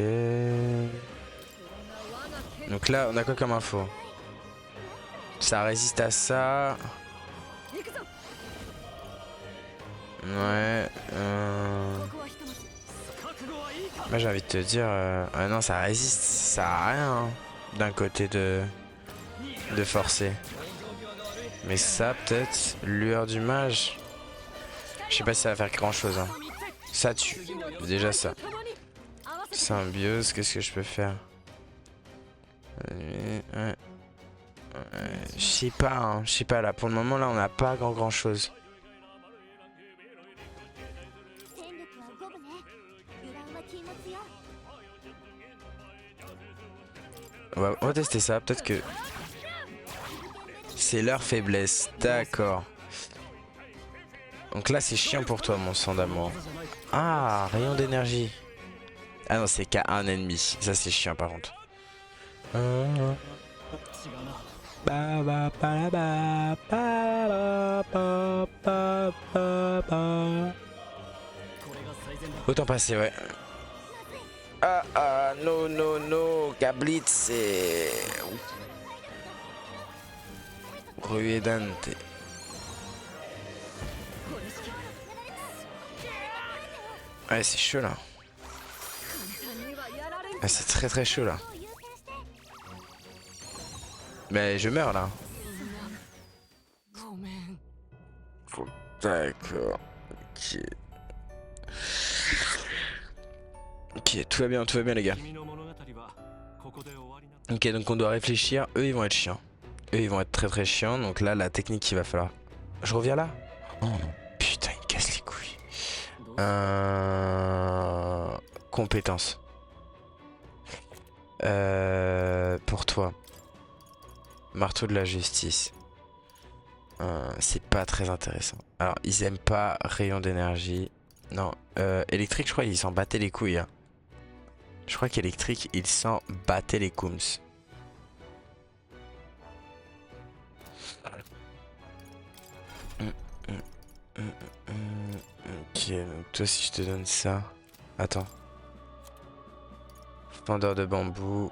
Donc là, on a quoi comme info? Ça résiste à ça. Ouais. Moi j'ai envie de te dire... Ah non, ça résiste. Ça sert à rien. Hein, d'un côté de forcer. Mais ça, peut-être. Lueur du mage. Je sais pas si ça va faire grand chose. Hein. Ça tue. Déjà ça. Symbiose, qu'est-ce que je peux faire? Je sais pas, hein, je sais pas là. Pour le moment là, on n'a pas grand chose. On va tester ça. Peut-être que c'est leur faiblesse. D'accord. Donc là, c'est chiant pour toi, mon sang d'amour. Ah, rayon d'énergie. Ah non, c'est qu'à un ennemi. Ça, c'est chiant par contre. Autant passer, ouais. Ah, no, Gablitz, c'est... Ruedante. Ouais, c'est chaud là. Ah, c'est très chaud là. Mais je meurs là. D'accord. Ok. Ok, tout va bien les gars. Ok, donc on doit réfléchir. Eux, ils vont être chiants. Eux, ils vont être très chiants. Donc là, la technique qu'il va falloir... Je reviens là? Oh non. Putain, il casse les couilles. Compétence. Pour toi. Marteau de la justice. C'est pas très intéressant. Alors, ils aiment pas rayon d'énergie. Non, électrique, je crois, ils s'en battaient les couilles. Hein. Je crois qu'électrique, il s'en battait les coums. Ok, donc toi si je te donne ça... Attends. Fendeur de bambou.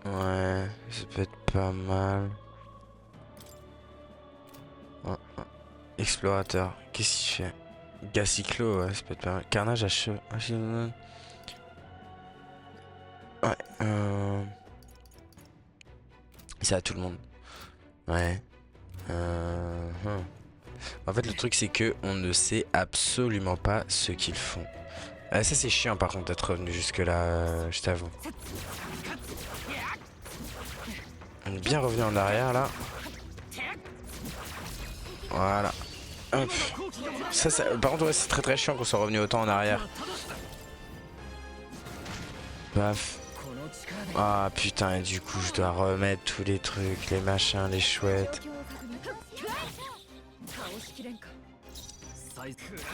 Ouais, ça peut être pas mal. Explorateur, qu'est-ce qu'il fait? Gacyclo, ouais, ça peut être pas mal. Carnage à cheveux. Ouais, c'est à tout le monde. Ouais. En fait, le truc, c'est que on ne sait absolument pas ce qu'ils font. Ça, c'est chiant, par contre, d'être revenu jusque-là, je t'avoue. On est bien revenu en arrière, là. Voilà. Hop. Par contre, ouais, c'est très très chiant qu'on soit revenu autant en arrière. Paf. Ah putain, et du coup, je dois remettre tous les trucs, les machins, les chouettes.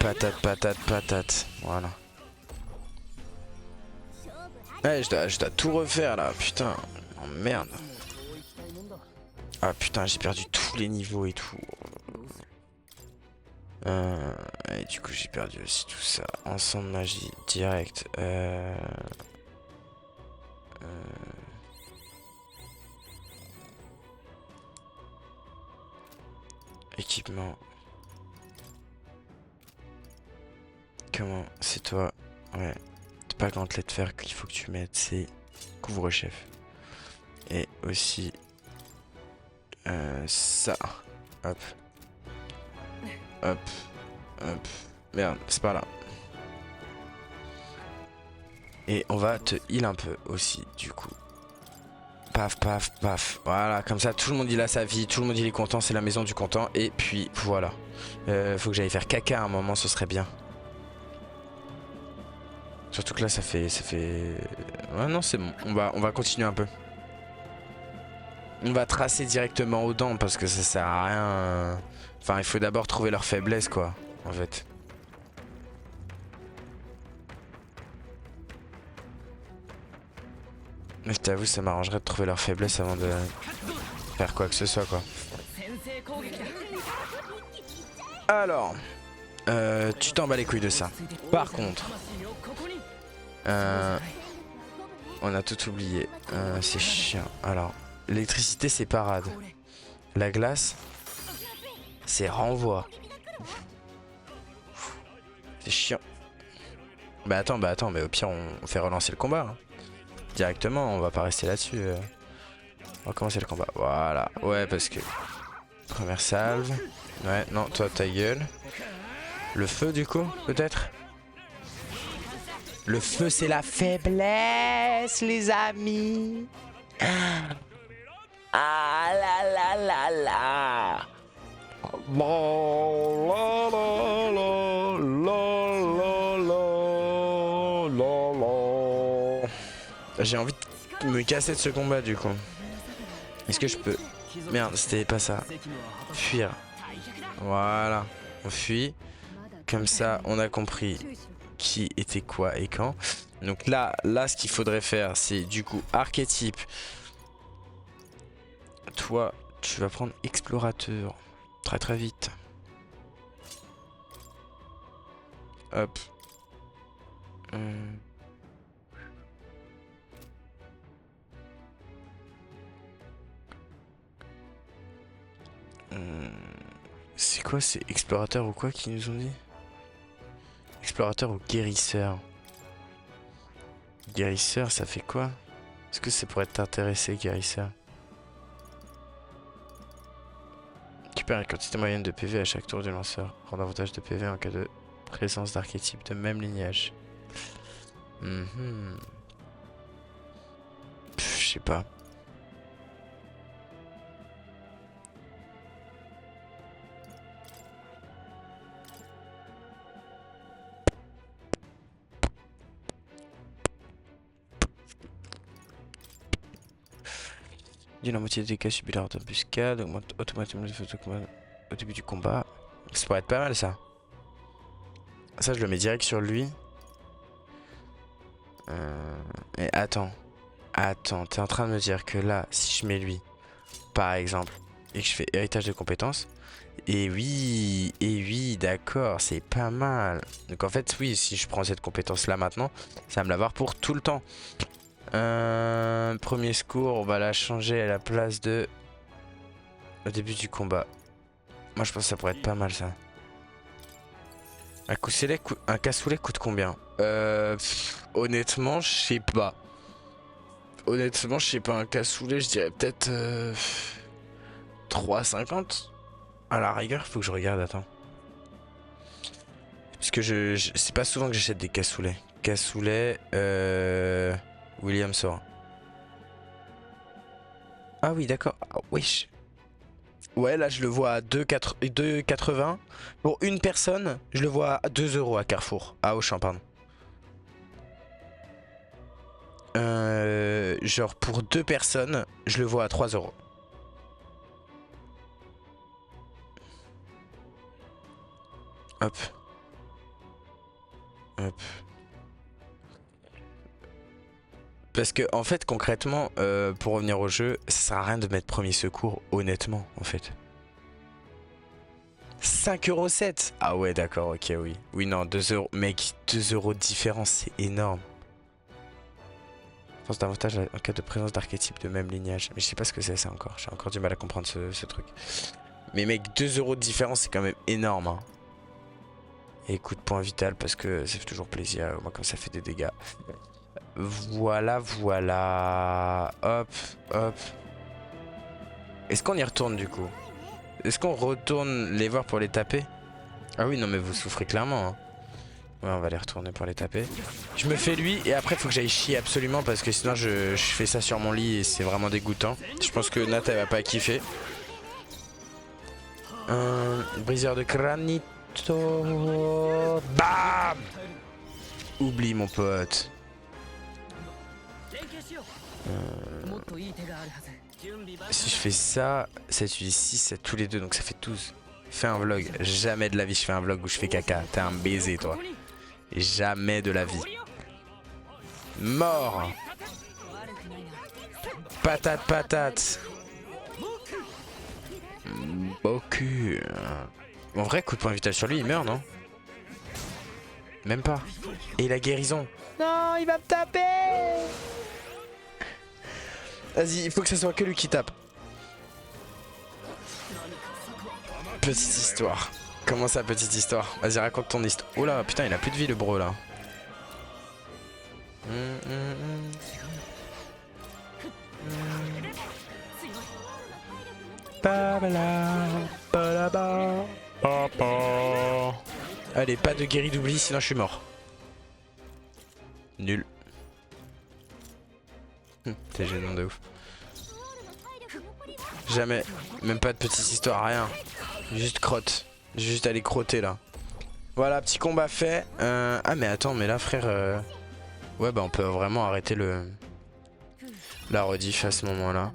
Patate, patate, patate. Voilà. Ouais, je dois tout refaire là, putain. Oh merde. Ah putain, j'ai perdu tous les niveaux et tout. Et du coup, j'ai perdu aussi tout ça. Ensemble magie, direct. Équipement. Comment? C'est toi. Ouais. C'est pas gantelet de fer qu'il faut que tu mettes, c'est couvre-chef. Et aussi ça. Hop. Hop. Hop. Merde, c'est pas là. Et on va te heal un peu aussi, du coup. Paf, paf, paf. Voilà, comme ça, tout le monde il a sa vie, tout le monde il est content, c'est la maison du content. Et puis, voilà. Faut que j'aille faire caca à un moment, ce serait bien. Surtout que là, ça fait... Ouais, non, c'est bon. On va continuer un peu. On va tracer directement aux dents parce que ça sert à rien. Enfin, il faut d'abord trouver leur faiblesse, quoi, en fait. Mais je t'avoue, ça m'arrangerait de trouver leur faiblesse avant de faire quoi que ce soit, quoi. Alors, tu t'en bats les couilles de ça. Par contre, on a tout oublié. C'est chiant. Alors, l'électricité, c'est parade. La glace, c'est renvoi. C'est chiant. Bah attends, mais au pire, on fait relancer le combat. Hein. Directement, on va pas rester là-dessus. On va commencer le combat. Voilà. Ouais, parce que... Première salve. Ouais, non, toi, ta gueule. Le feu, du coup, peut-être? Le feu, c'est la faiblesse, les amis. Ah là là là là. J'ai envie de me casser de ce combat, du coup. Est-ce que je peux... Merde, c'était pas ça. Fuir. Voilà. On fuit. Comme ça, on a compris qui était quoi et quand. Donc là, ce qu'il faudrait faire, c'est du coup archétype. Toi, tu vas prendre explorateur. Très très vite. Hop. C'est quoi, c'est explorateur ou quoi qui nous ont dit? Explorateur ou guérisseur? Guérisseur, ça fait quoi? Est-ce que ça pourrait t'intéresser, guérisseur? Récupère la quantité moyenne de PV à chaque tour du lanceur. Prend davantage de PV en cas de présence d'archétypes de même lignage. Je sais pas. Dit la moitié des dégâts subis lors d'embuscade, augmente automatiquement les effets de combat au début du combat. Ça pourrait être pas mal ça. Ça, je le mets direct sur lui. Et attends. Attends, t'es en train de me dire que là, si je mets lui, par exemple, et que je fais héritage de compétences, et oui, d'accord, c'est pas mal. Donc en fait, oui, si je prends cette compétence là maintenant, ça va me l'avoir pour tout le temps. Premier secours, on va la changer à la place de... Au début du combat. Moi je pense que ça pourrait être pas mal ça. Un cassoulet coûte combien? Honnêtement, je sais pas. Honnêtement, je sais pas, un cassoulet, je dirais peut-être 3,50 à la rigueur, faut que je regarde, attends. Parce que c'est pas souvent que j'achète des cassoulets. Cassoulet, William Sora. Ah oui, d'accord. Ah, wesh. Ouais, là je le vois à 2,80. Pour une personne, je le vois à 2 euros à Carrefour. À Auchan, pardon. Genre pour deux personnes, je le vois à 3 euros. Hop. Hop. Parce que en fait concrètement pour revenir au jeu, ça sert à rien de mettre premier secours honnêtement en fait. 5,7 €. Ah ouais d'accord, ok oui. Oui non 2 euros. Mec 2 € de différence c'est énorme. Pense davantage en cas de présence d'archétypes de même lignage. Mais je sais pas ce que c'est ça encore. J'ai encore du mal à comprendre ce truc. Mais mec 2 € de différence c'est quand même énorme hein. Et écoute point vital parce que ça fait toujours plaisir. Moi comme ça fait des dégâts. Voilà, voilà. Hop, hop. Est-ce qu'on y retourne du coup? Est-ce qu'on retourne les voir pour les taper? Ah oui, non mais vous souffrez clairement. Hein. Ouais, on va les retourner pour les taper. Je me fais lui et après faut que j'aille chier absolument parce que sinon je fais ça sur mon lit et c'est vraiment dégoûtant. Je pense que Nat elle va pas kiffer. Briseur de granito. Bam! Oublie mon pote. Si je fais ça, ça utilise 6 à tous les deux, donc ça fait 12. Fais un vlog. Jamais de la vie je fais un vlog où je fais caca. T'es un baiser toi. Jamais de la vie. Mort. Patate, patate. Boku. En vrai, coup de poing vital sur lui, il meurt, non? Même pas. Et la guérison. Non, il va me taper. Vas-y, il faut que ce soit que lui qui tape. Petite histoire. Comment ça, petite histoire? Vas-y, raconte ton histoire. Oh là, putain, il a plus de vie, le bro, là. Allez, pas de guéri d'oubli, sinon je suis mort. Nul. T'es gênant de ouf. Jamais. Même pas de petite histoire, rien. Juste crotte. Juste aller crotter là. Voilà, petit combat fait. Ah mais attends, mais là frère... Ouais bah on peut vraiment arrêter la rediff à ce moment là.